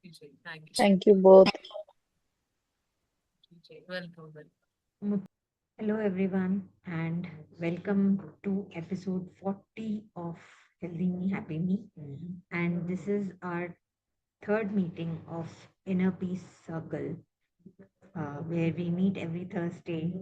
Thank you. Thank you both. Welcome. Hello, everyone, and welcome to episode 40 of Healthy Me, Happy Me. And this is our third meeting of Inner Peace Circle, where we meet every Thursday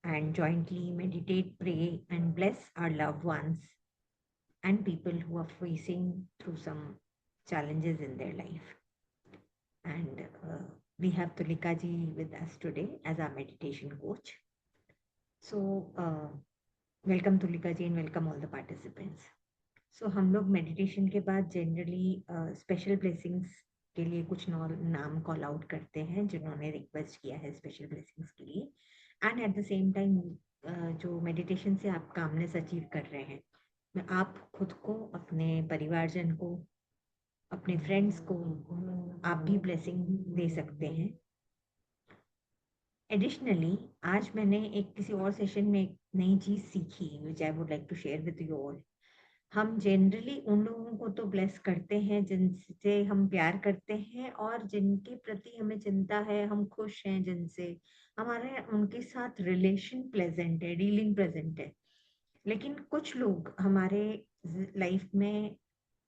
and jointly meditate, pray, and bless our loved ones and people who are facing through some challenges in their life. And we have Tulika ji with us today as our meditation coach. So, welcome Tulika ji and welcome all the participants. So हम लोग meditation के बाद generally special blessings के लिए कुछ नाम call out करते हैं जिन्होंने रिक्वेस्ट किया है स्पेशल ब्लेसिंग्स के लिए, and at the same time जो मेडिटेशन से आप कामनेस अचीव कर रहे हैं, आप खुद को, अपने परिवारजन को, अपने फ्रेंड्स को आप भी ब्लेसिंग दे सकते हैं। एडिशनली आज मैंने एक किसी और सेशन में एक नई चीज सीखी which I would like to share with you all. हम जनरली उन लोगों को तो ब्लेस करते हैं जिनसे हम प्यार करते हैं और जिनके प्रति हमें चिंता है, हम खुश हैं, जिनसे हमारे उनके साथ रिलेशन प्लेजेंट है, डीलिंग प्रेजेंट है। लेकिन कुछ लोग हमारे लाइफ में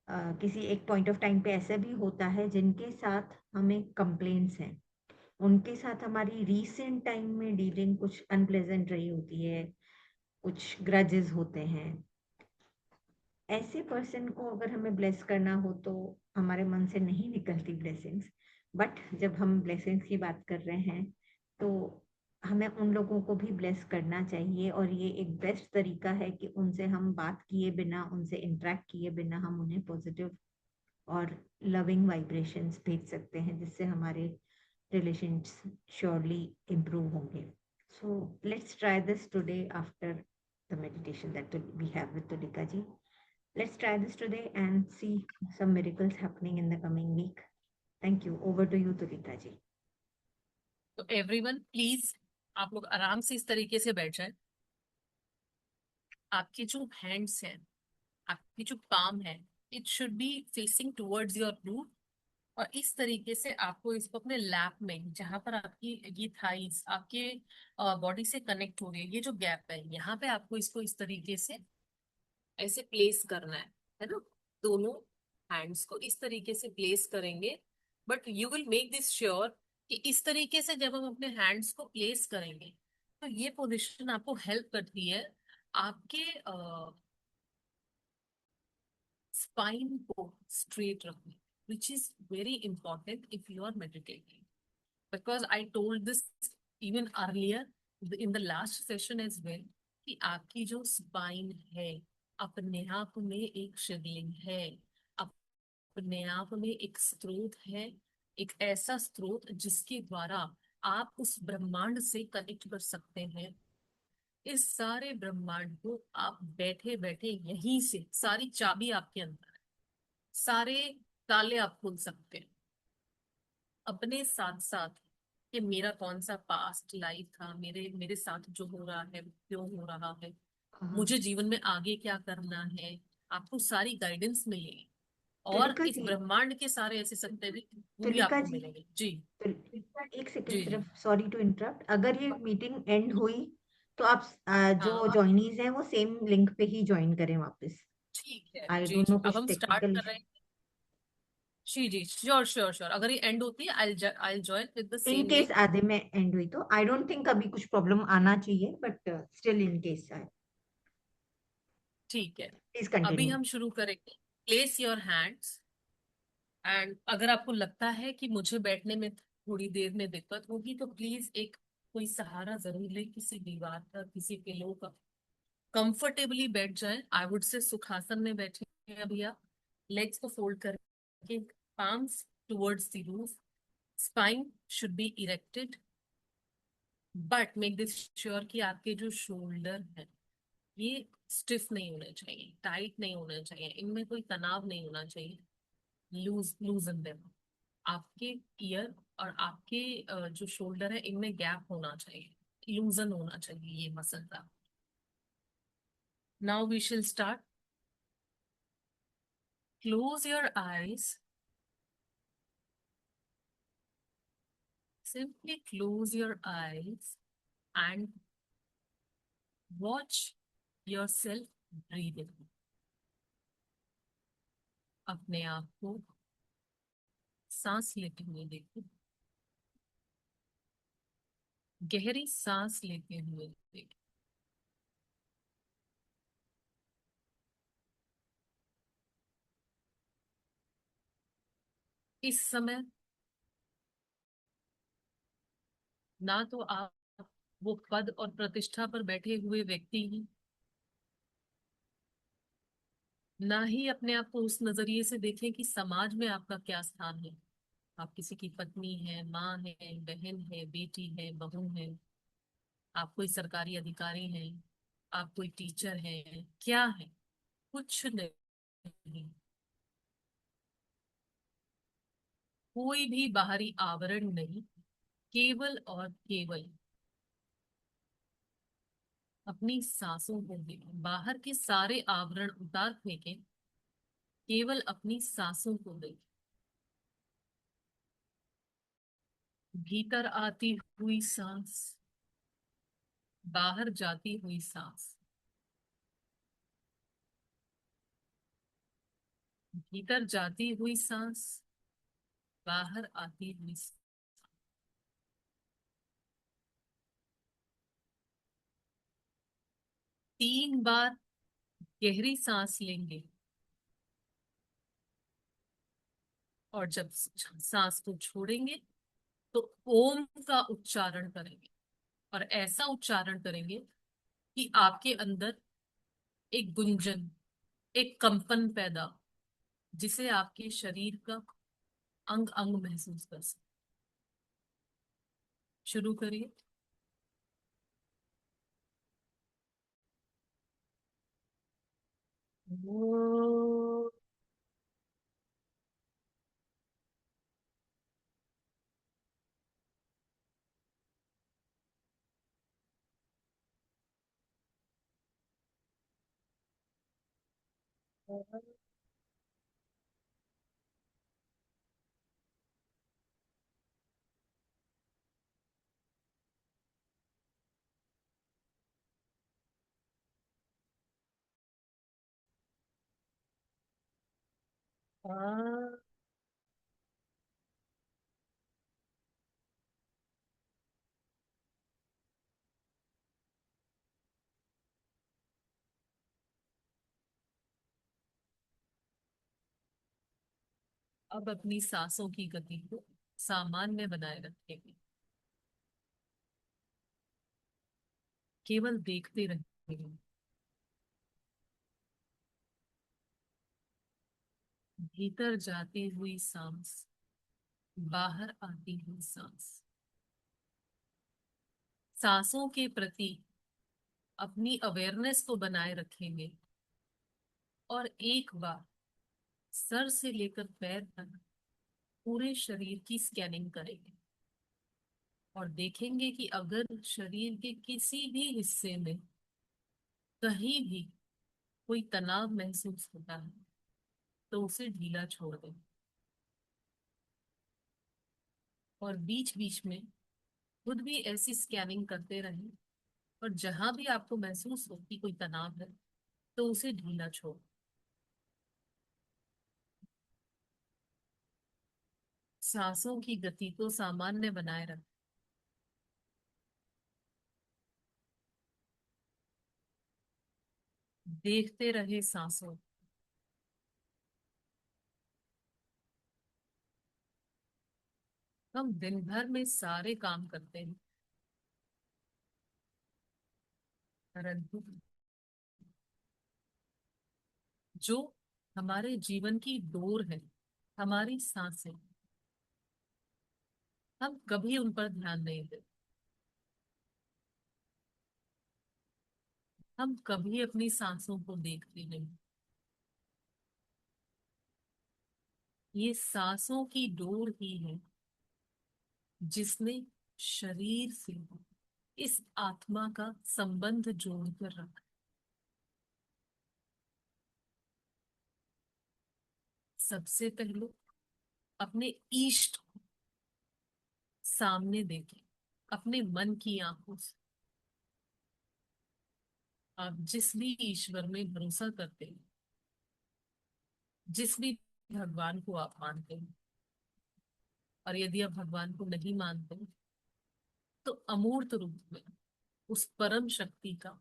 किसी एक पॉइंट ऑफ टाइम पे ऐसा भी होता है जिनके साथ हमें कंप्लेंट्स हैं, उनके साथ हमारी रीसेंट टाइम में डीलिंग कुछ अनप्लेजेंट रही होती है, कुछ ग्रजेस होते हैं। ऐसे पर्सन को अगर हमें ब्लेस करना हो तो हमारे मन से नहीं निकलती ब्लेसिंग्स, बट जब हम ब्लेसिंग्स की बात कर रहे हैं तो हमें उन लोगों को भी ब्लेस करना चाहिए। और ये एक बेस्ट तरीका है कि उनसे हम बात किए बिना, उनसे इंटरेक्ट किए बिना हम उन्हें पॉजिटिव और लविंग वाइब्रेशंस भेज सकते हैं, जिससे हमारे relations surely improve honge. So let's try this today after the meditation that we have with Tulika ji. Let's try this today and see some miracles happening in the coming week. Thank you. Over to you, Tulika ji. तो everyone please आप लोग आराम से इस तरीके से बैठ जाएं। आपके जो हैंड्स हैं, आपकी जो पाम है, it should be facing towards your root. और इस तरीके से आपको इसको अपने लैप में, जहां पर आपकी ये थाइस आपके बॉडी से कनेक्ट हो रही है, ये जो गैप है, यहाँ पे आपको इसको इस तरीके से ऐसे प्लेस करना है ना। दोनों हैंड्स को इस तरीके से प्लेस करेंगे, but you will make this sure कि इस तरीके से जब हम अपने हैंड्स को प्लेस करेंगे तो ये पोजीशन आपको हेल्प करती है आपके स्पाइन को स्ट्रेट रखने, which is very important if you are meditating. Because I told this even earlier in the last session as well, कि आपकी जो स्पाइन है अपने आप में एक शिवलिंग है, अपने आप में एक स्रोत है, एक ऐसा स्रोत जिसके द्वारा आप उस ब्रह्मांड से कनेक्ट कर सकते हैं। इस सारे ब्रह्मांड को आप बैठे बैठे यहीं से, सारी चाबी आपके अंदर है, सारे ताले आप खोल सकते हैं अपने साथ साथ कि मेरा कौन सा पास्ट लाइफ था, मेरे मेरे साथ जो हो रहा है क्यों हो रहा है, मुझे जीवन में आगे क्या करना है। आपको सारी गाइडेंस मिलेगी और तुलिका इस जी, ब्रह्मांड के सारे ऐसे सकते भी वो भी तुलिका आपको जी, मिलेंगे। जी एक सेकेंड जी जी। सिर्फ, सॉरी टू इंटरप्ट। अगर ये मीटिंग एंड हुई तो आप जो हाँ ज्वाइनीज हैं वो सेम लिंक पे ही ज्वाइन करें वापस। ठीक है। आई जी डोंट नो, जी, अब कुछ हम स्टार्ट टेक्निकल कर रहे हैं। जी जी, श्योर श्योर श्योर, अगर ये एंड होती है I join with the in same case link. आधे में एंड हुई तो आई डोंट थिंक अभी कुछ प्रॉब्लम आना चाहिए, बट स्टिल इन केस है। ठीक है, प्लीज अभी कंटिन्यू। हम शुरू करेंगे। Place your hands. एंड अगर आपको लगता है कि मुझे बैठने में थोड़ी देर में दिक्कत होगी तो प्लीज एक कोई सहारा जरूर ले, किसी दीवार का, किसी पिलो का। कंफर्टेबली बैठ जाएं। आई वुड से सुखासन में बैठे अभी आप। लेग्स को फोल्ड करके, palms towards the roof, spine should be erected, but make this sure कि आपके जो शोल्डर है ये स्टिफ नहीं होने चाहिए, टाइट नहीं होने चाहिए, इनमें कोई तनाव नहीं होना चाहिए। लूजन देम। आपके ईयर और आपके जो शोल्डर है इनमें गैप होना चाहिए, लूजन होना चाहिए ये मसल का। नाउ वी शिल start. Close your eyes Simply close your eyes and watch yourself breathing. अपने आप को सांस लेते हुए देखो, गहरी सांस लेते हुए देखो। इस समय ना तो आप वो पद और प्रतिष्ठा पर बैठे हुए व्यक्ति हैं, ना ही अपने आप को उस नजरिए से देखें कि समाज में आपका क्या स्थान है। आप किसी की पत्नी है, माँ है, बहन है, बेटी है, बहू है, आप कोई सरकारी अधिकारी हैं, आप कोई टीचर हैं, क्या है? कुछ नहीं। कोई भी बाहरी आवरण नहीं, केवल और केवल अपनी सांसों को देखें। बाहर के सारे आवरण उतार फेंकें, केवल अपनी सांसों को देखें। भीतर आती हुई सांस, बाहर जाती हुई सांस, भीतर जाती हुई सांस, बाहर आती हुई सांस। 3 बार गहरी सांस लेंगे और जब सांस को छोड़ेंगे तो ओम का उच्चारण करेंगे, और ऐसा उच्चारण करेंगे कि आपके अंदर एक गुंजन, एक कंपन पैदा, जिसे आपके शरीर का अंग अंग महसूस कर सके। शुरू करिए। वो अब अपनी सांसों की गति को सामान्य बनाए रखेंगे, केवल देखते रहेंगे। भीतर जाती हुई सांस, बाहर आती हुई सांस। सांसों के प्रति अपनी अवेयरनेस को बनाए रखेंगे और एक बार सर से लेकर पैर तक पूरे शरीर की स्कैनिंग करेंगे और देखेंगे कि अगर शरीर के किसी भी हिस्से में कहीं भी कोई तनाव महसूस होता है तो उसे ढीला छोड़ दें, और बीच बीच में खुद भी ऐसी स्कैनिंग करते रहें, और जहां भी आपको महसूस हो कि कोई तनाव है तो उसे ढीला छोड़। सांसों की गति को सामान्य बनाए रखें। देखते रहे सांसों। हम दिन भर में सारे काम करते हैं, परंतु जो हमारे जीवन की डोर है, हमारी सांसें, हम कभी उन पर ध्यान नहीं देते। हम कभी अपनी सांसों को देखते नहीं। ये सांसों की डोर ही है जिसने शरीर से इस आत्मा का संबंध जोड़कर रखा। सबसे पहले अपने इष्ट को सामने देखें, अपने मन की आंखों से। आप जिस भी ईश्वर में भरोसा करते हैं, जिस भी भगवान को आप मानते हैं, और यदि आप भगवान को नहीं मानते तो अमूर्त रूप में उस परम शक्ति का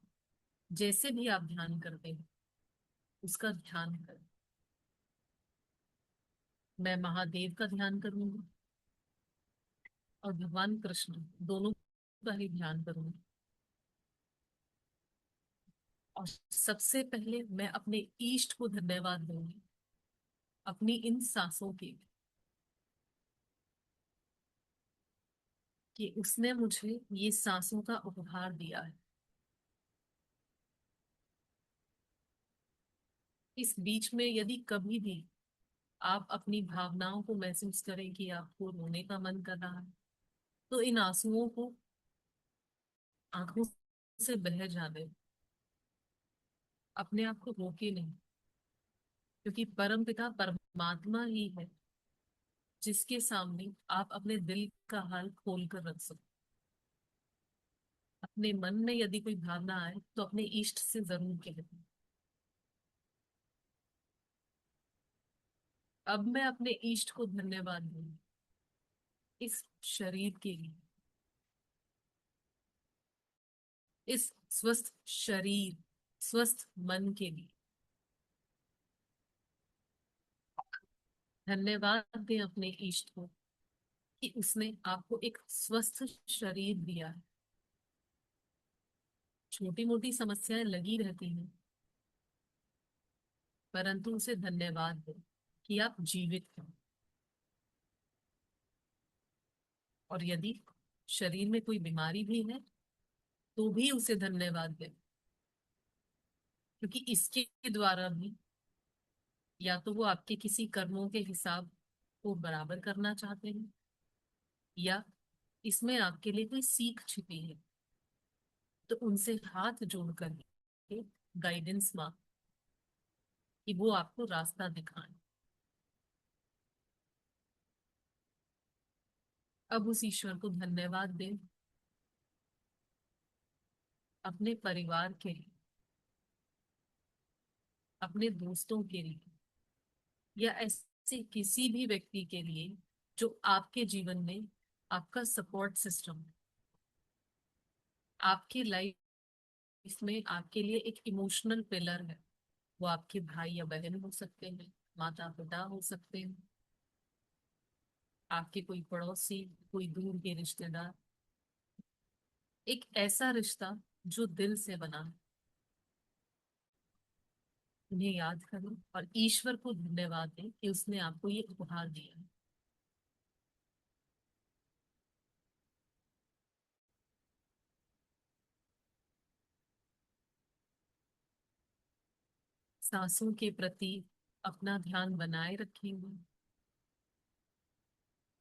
जैसे भी आप ध्यान करते हैं उसका ध्यान करें। मैं महादेव का ध्यान करूंगी और भगवान कृष्ण दोनों का ही ध्यान करूंगी। और सबसे पहले मैं अपने ईष्ट को धन्यवाद दूंगी अपनी इन सांसों के लिए, कि उसने मुझे ये सांसों का उपहार दिया है। इस बीच में यदि कभी भी आप अपनी भावनाओं को महसूस करें कि आपको रोने का मन कर रहा है, तो इन आंसुओं को आंखों से बह जाने, अपने आप को रोके नहीं, क्योंकि परम पिता परमात्मा ही है जिसके सामने आप अपने दिल का हाल खोल कर रख सकते। अपने मन में यदि कोई भावना आए तो अपने इष्ट से जरूर कहें। अब मैं अपने इष्ट को धन्यवाद दूंगी इस शरीर के लिए, इस स्वस्थ शरीर, स्वस्थ मन के लिए। धन्यवाद दें अपने इष्ट को कि उसने आपको एक स्वस्थ शरीर दिया है। छोटी मोटी समस्याएं लगी रहती हैं, परंतु उसे धन्यवाद दें कि आप जीवित हैं। और यदि शरीर में कोई बीमारी भी है तो भी उसे धन्यवाद दें, क्योंकि इसके द्वारा भी या तो वो आपके किसी कर्मों के हिसाब को बराबर करना चाहते हैं, या इसमें आपके लिए कोई सीख छिपी है। तो उनसे हाथ जोड़कर गाइडेंस मांग कि वो आपको रास्ता दिखाएं। अब उस ईश्वर को धन्यवाद दें अपने परिवार के लिए, अपने दोस्तों के लिए, या ऐसे किसी भी व्यक्ति के लिए जो आपके जीवन में आपका सपोर्ट सिस्टम, आपकी लाइफ में आपके लिए एक इमोशनल पिलर है। वो आपके भाई या बहन हो सकते हैं, माता पिता हो सकते हैं, आपके कोई पड़ोसी, कोई दूर के रिश्तेदार। एक ऐसा रिश्ता जो दिल से बना है, उन्हें याद करें और ईश्वर को धन्यवाद दें कि उसने आपको ये उपहार दिया है। सांसों के प्रति अपना ध्यान बनाए रखेंगे,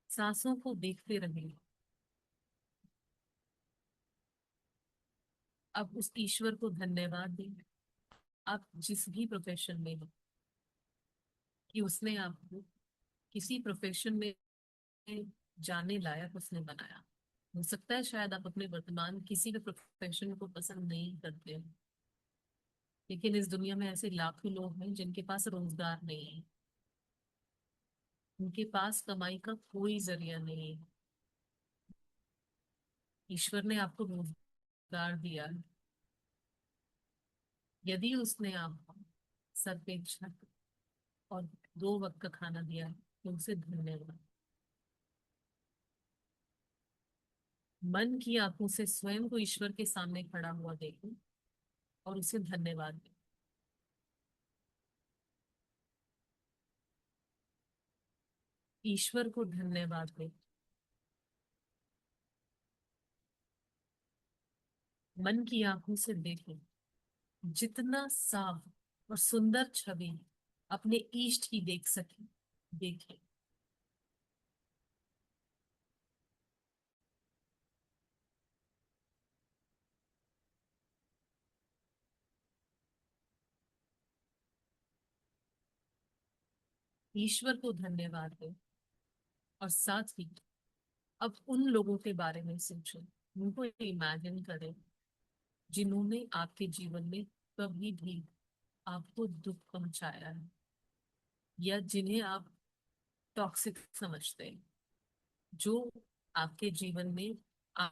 सांसों को देखते रहेंगे। अब उस ईश्वर को धन्यवाद दें, आप जिस भी प्रोफेशन में हो, कि उसने आपको किसी प्रोफेशन में जाने लायक उसने बनाया। हो सकता है शायद आप अपने वर्तमान किसी भी प्रोफेशन को पसंद नहीं करते हो, लेकिन इस दुनिया में ऐसे लाखों लोग हैं जिनके पास रोजगार नहीं है, उनके पास कमाई का कोई जरिया नहीं है। ईश्वर ने आपको रोजगार दिया है। यदि उसने आपको सर पे छत और 2 वक्त का खाना दिया है तो उसे धन्यवाद। मन की आंखों से स्वयं को ईश्वर के सामने खड़ा हुआ देखो और उसे धन्यवाद दे। ईश्वर को धन्यवाद दे। मन की आंखों से देखो, जितना साफ और सुंदर छवि अपने इष्ट की देख सके देखे। ईश्वर को धन्यवाद दे और साथ ही अब उन लोगों के बारे में सोचो, उनको इमेजिन करें जिन्होंने आपके जीवन में कभी भी आपको दुख पहुंचाया है, या जिन्हें आप टॉक्सिक समझते हैं, जो आपके जीवन में आ,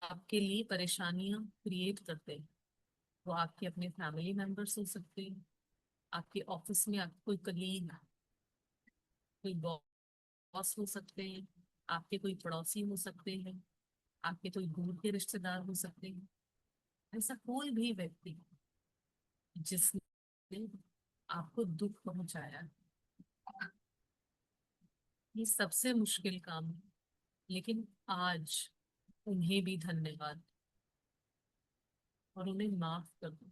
आपके लिए परेशानियां क्रिएट करते हैं। वो आपके अपने फैमिली मेंबर्स हो सकते हैं, आपके ऑफिस में आप कोई कलीग, कोई बॉस हो सकते हैं, आपके कोई पड़ोसी हो सकते हैं, आपके कोई दूर के रिश्तेदार हो सकते हैं। ऐसा कोई भी व्यक्ति जिसने आपको दुख पहुंचाया, ये सबसे मुश्किल काम है। लेकिन आज उन्हें भी धन्यवाद, और उन्हें माफ कर दो।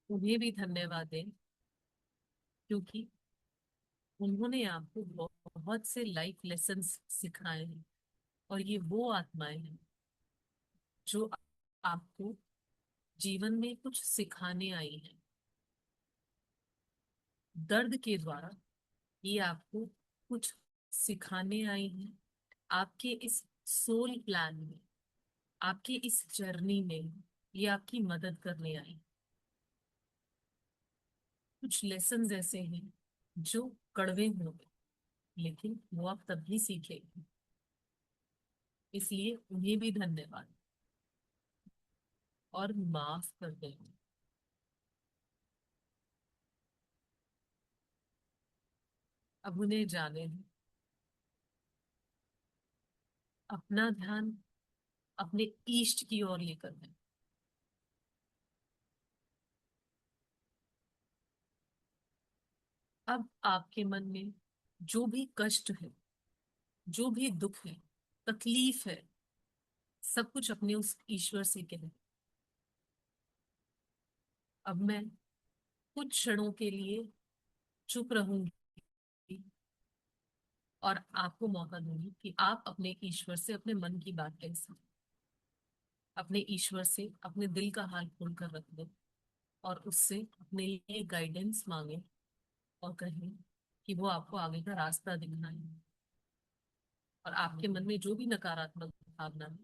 उन्हें भी धन्यवाद दें, क्योंकि उन्होंने आपको बहुत से लाइफ लेसन्स सिखाए हैं। और ये वो आत्माएं हैं जो आपको जीवन में कुछ सिखाने आई हैं, दर्द के द्वारा। ये आपको कुछ सिखाने आई हैं, आपके इस सोल प्लान में, आपकी इस जर्नी में ये आपकी मदद करने आई। कुछ लेसन्स ऐसे हैं जो कड़वे होंगे, लेकिन वो आप तभी सीखेंगे। इसलिए उन्हें भी धन्यवाद, और माफ कर देंगे। अब उन्हें जाने दें, अपना ध्यान अपने ईष्ट की ओर लेकर दें। अब आपके मन में जो भी कष्ट है, जो भी दुख है, तकलीफ है, सब कुछ अपने उस ईश्वर से कहें। अब मैं कुछ क्षणों के लिए चुप रहूंगी, और आपको मौका दूंगी कि आप अपने ईश्वर से अपने मन की बात कह सकें। अपने ईश्वर से अपने दिल का हाल खोल कर रख दो, और उससे अपने लिए गाइडेंस मांगे, और कहें कि वो आपको आगे का रास्ता दिखाए, और आपके मन में जो भी नकारात्मक भावना है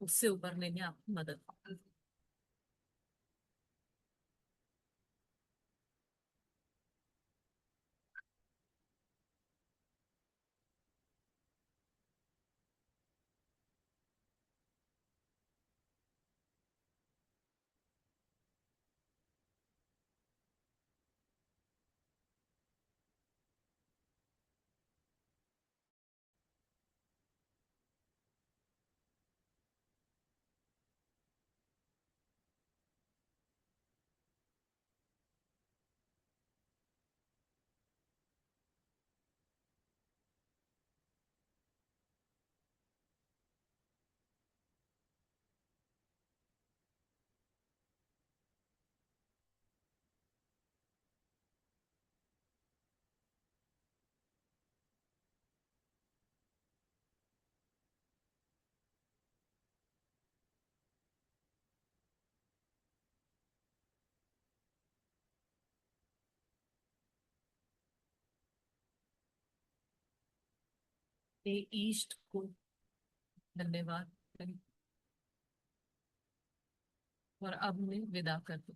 उससे उबरने में आपकी मदद करे। हे ईष्ट को धन्यवाद करें, और अब उन्हें विदा कर दो।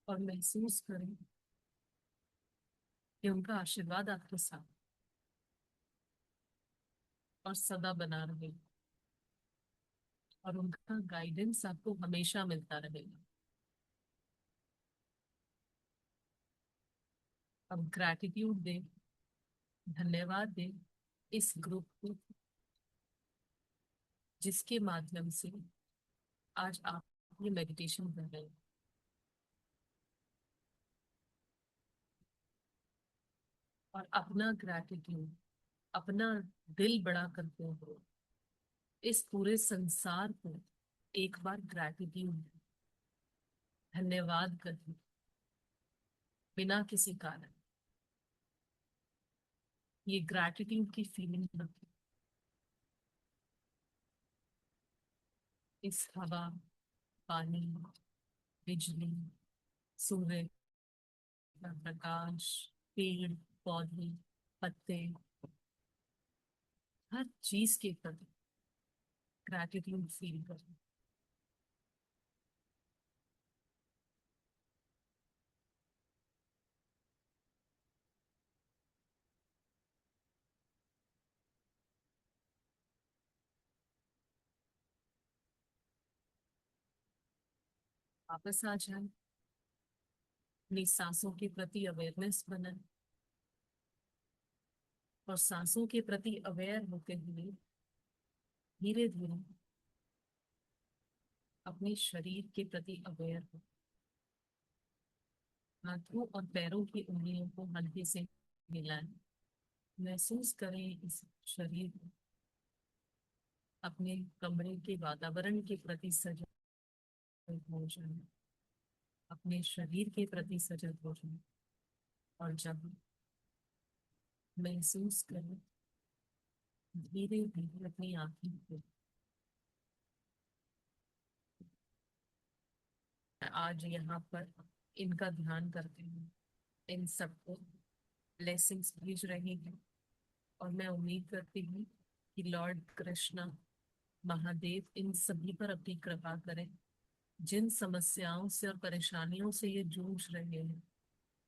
और महसूस करें कि उनका आशीर्वाद आपके साथ और सदा बना रहे, और उनका गाइडेंस आपको हमेशा मिलता रहेगा। अब ग्रैटिट्यूड दें, धन्यवाद दें इस ग्रुप को, जिसके माध्यम से आज आप ये मेडिटेशन कर रहे हैं। और अपना ग्रैटिट्यूड, अपना दिल बड़ा करते हुए इस पूरे संसार को एक बार ग्रैटिट्यूड, धन्यवाद करें, बिना किसी कारण। ये ग्रैटिट्यूड की फीलिंग रखें, इस हवा, पानी, बिजली, सूर्य का प्रकाश, पेड़ पौधे, पत्ते, हर चीज के प्रति ग्रैटिट्यूड फील करें। वापस आ जाए, अपनी सांसों के प्रति अवेयरनेस बनाए, और सांसों के प्रति अवेयर होते हुए धीरे धीरे अपने शरीर के प्रति अवेयर हो। हाथों और पैरों की उंगलियों को हल्के से हिलाएं, महसूस करें इस शरीर को, अपने कमरे के वातावरण के प्रति सजग हो जाए, अपने शरीर के प्रति सजग हो जाए। और जब महसूस करें, धीरे धीरे अपनी आंखें खोलें। आज यहाँ पर इनका ध्यान करते हैं, इन सबको ब्लेसिंग्स भेज रही हैं, और मैं उम्मीद करती हूँ कि लॉर्ड कृष्णा, महादेव इन सभी पर अपनी कृपा करें। जिन समस्याओं से और परेशानियों से ये जूझ रहे हैं,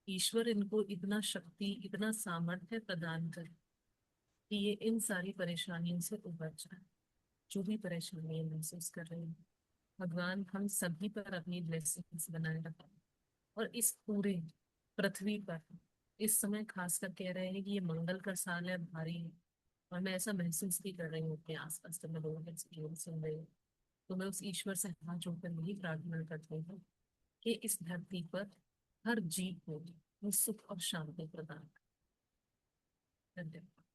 ईश्वर इनको इतना शक्ति, इतना सामर्थ्य प्रदान करे कि ये इन सारी परेशानियों से उबर जाए। जो भी परेशानियां महसूस कर रहे हैं, भगवान हम सभी पर अपनी ब्लेसिंग्स बनाए रखें। और इस पूरे पृथ्वी पर इस समय खासकर कह रहे हैं कि ये मंगल का साल है, भारी है, और मैं ऐसा महसूस भी कर रही हूँ अपने आसपास जब मैं लोगों के एक्सपीरियंस सुन रही हूँ। तो मैं उस ईश्वर से हाथ जोड़कर यही प्रार्थना करती हूँ कि इस धरती पर हर जीव को वो सुख और शांति प्रदान करे। धन्यवाद।